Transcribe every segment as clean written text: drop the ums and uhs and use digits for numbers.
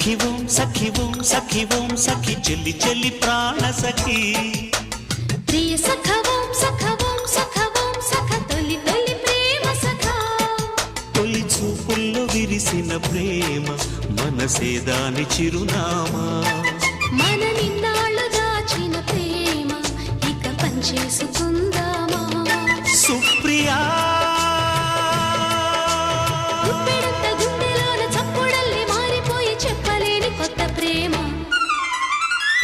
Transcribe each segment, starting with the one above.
సఖి ఓం సఖి ఓం సఖి ఓం సఖి చెల్లి చెల్లి ప్రాణ సఖి ప్రియ సఖ ఓం సఖ ఓం సఖ ఓం సఖ తొలి తొలి ప్రేమ సఖ తొలి చూపుల్లో విరిసిన ప్రేమ మనసే దాని చిరునామా మన నిన్నాళ్ళు దాచిన ప్రేమ ఇక పంచేసుకుందామా సుప్రియా గుప్పెడంత గుండెలోన చప్పుడల్లి మారిపోయి చెప్పలేని కొత్త ప్రేమ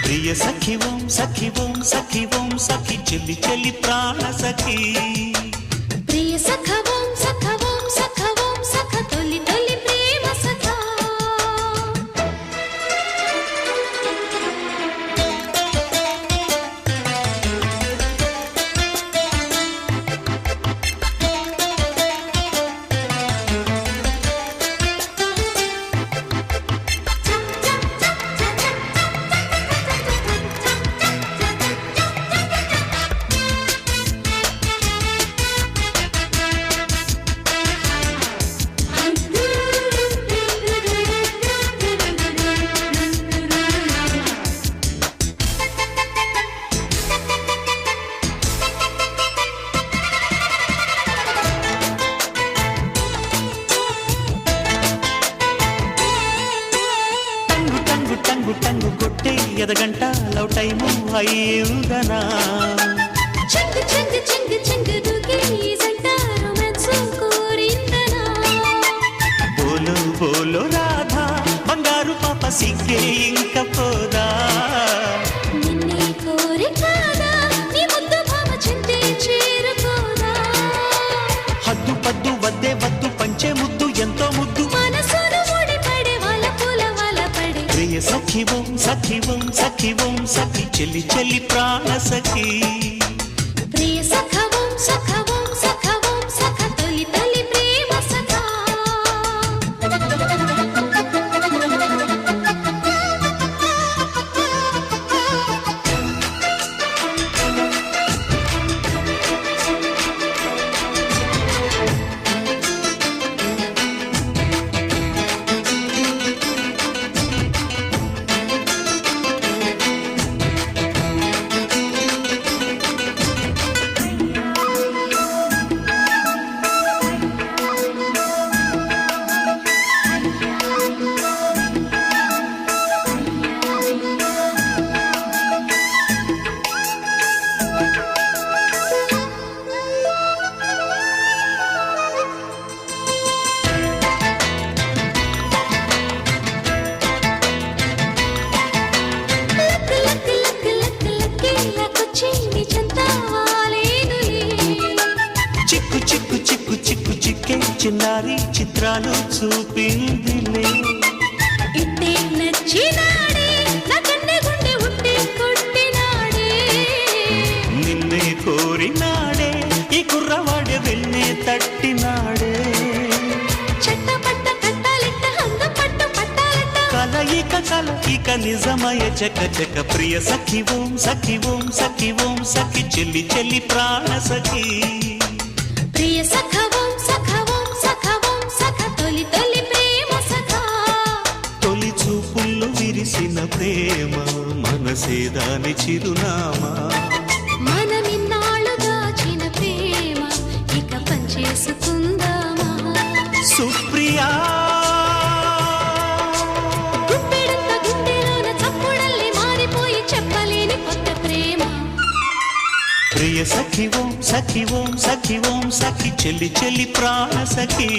ప్రియ సఖి ఓం సఖి ఓం సఖి ఓం సఖి చెల్లి చెల్లి ప్రాణ సఖి ప్రియ సఖ ఓం సఖ ఓం సఖ ఓం సఖ తొలి తొలి ప్రేమ సఖ టంగు టంగు కొట్టే ఎదగంట లవ్ టైము అయ్యేందనా చెంగు చెంగు చెంగు చెంగు దూకి జంట రొమాన్స్ కోరిందనా బోలో బోలో రాధా బంగారు పాప సిగ్గే ఇంక పోదా నిన్నే కోరి కాదా నీ ముద్దు భామ చింతే చేరుకోదా హద్దు పద్దు వద్దే వద్దు పంచే ముద్దు ఎంతో ముద్దు మనసును ముడిపడే వాళ్ళ పూల వాళ్ళ పడే ప్రియ సఖి ఓం సఖి ఓం సఖి ఓం సఖి చెల్లి చెల్లి ప్రాణ సఖి ప్రియ సఖ ఓం సఖ ఓం సఖ ఓం సఖ తొలి తొలి ప్రేమ సఖ చిక్కు చిక్కు చిక్కు చిక్కు చిక్కే చిన్నారి చిత్రాలు చూపిందిలే ఇట్టే నచ్చినాడే నా కన్నె గుండె ఉట్టి కొట్టినాడే నిన్నే కోరినాడే ఈ కుర్రవాడే వెన్నే తట్టినాడే చట్టపట్ట కట్టాలిట్ట అందం పట్టు పట్టాలట్ట కలయిక కలయిక నిజమయ చక చక ప్రియ సఖి ఓం సఖి ఓం సఖి ఓం సఖి చెల్లి చెల్లి ప్రాణ సఖి ప్రియ సఖ ఓం సఖ ఓం సఖ ఓం సఖ తొలి తొలి ప్రేమ సఖ తొలి చూపుల్లో విరిసిన ప్రేమ మనసే దాని చిరునామా మన నిన్నాళ్ళు దాచిన ప్రేమ ఇక పంచేసుకుందామా సుప్రియా గుప్పెడంత గుండెలోన చప్పుడల్లి మారిపోయి చెప్పలేని కొత్త ప్రేమ ప్రియ సఖి ఓం సఖి ఓం సఖి ఓం సఖి చెల్లి చెల్లి ప్రాణ సఖి